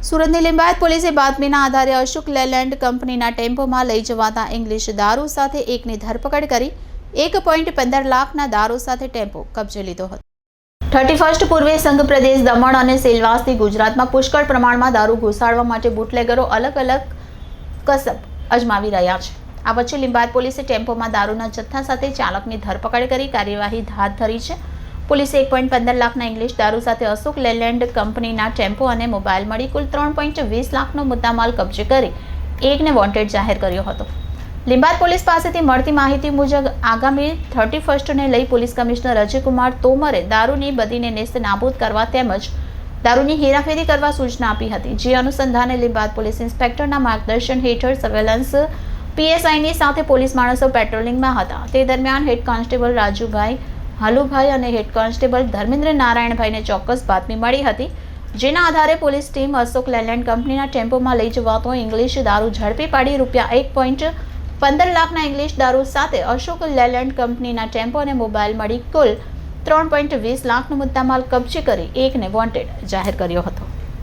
સુરતની લિંબાયત પોલીસે બાતમીના આધારે અશોક લેલેન્ડ કંપનીના ટેમ્પોમાં લઈ જવાતા ઇંગ્લિશ દારૂ સાથે એકની ધરપકડ કરી 1.15 લાખના દારૂ સાથે ટેમ્પો કબજે લીધો હતો। 31 પૂર્વે સંઘ પ્રદેશ દમણ અને સેલવાસથી ગુજરાતમાં પુષ્કળ પ્રમાણમાં દારૂ ઘુસાડવા માટે બુટલેગરો અલગ અલગ કસબ અજમાવી રહ્યા છે। આ વચ્ચે લિંબાયત પોલીસે ટેમ્પોમાં દારૂના જથ્થા સાથે ચાલકની ધરપકડ કરી કાર્યવાહી હાથ ધરી છે। પોલીસે 1.15 લાખના ઇંગ્લિશ દારૂ સાથે અશોક લેલેન્ડ કંપનીના ટેમ્પો અને મોબાઈલ મળી કુલ 3.20 લાખનો મુદ્દામાલ કબજે કરી એકને વોન્ટેડ જાહેર કર્યો હતો। લિંબાયત પોલીસ પાસેથી મળતી માહિતી મુજબ આગામી 31ને લઈ પોલીસ કમિશનર અજયકુમાર તોમરે દારૂની બદીને નેસ્તનાબૂદ કરવા તેમજ દારૂની હેરાફેરી કરવા સૂચના આપી હતી। જે અનુસંધાને લિંબાયત પોલીસ ઇન્સ્પેક્ટરના માર્ગદર્શન હેઠળ સર્વેલન્સ પીએસઆઈની સાથે પોલીસ માણસો પેટ્રોલિંગમાં હતા। તે દરમિયાન હેડ કોન્સ્ટેબલ રાજુભાઈ હાલુભાઈ અને હેડ કોન્સ્ટેબલ ધર્મેન્દ્ર નારાયણભાઈને ચોક્કસ બાતમી મળી હતી। જેના આધારે પોલીસ ટીમ અશોક લેલેન્ડ કંપનીના ટેમ્પોમાં લઈ જવાતો ઇંગ્લિશ દારૂ ઝડપી પાડી ₹1.15 લાખના ઇંગ્લિશ દારૂ સાથે અશોક લેલેન્ડ કંપનીના ટેમ્પો અને મોબાઈલ મળી કુલ 3.20 લાખનો મુદ્દામાલ કબજે કરી એકને વોન્ટેડ જાહેર કર્યો હતો।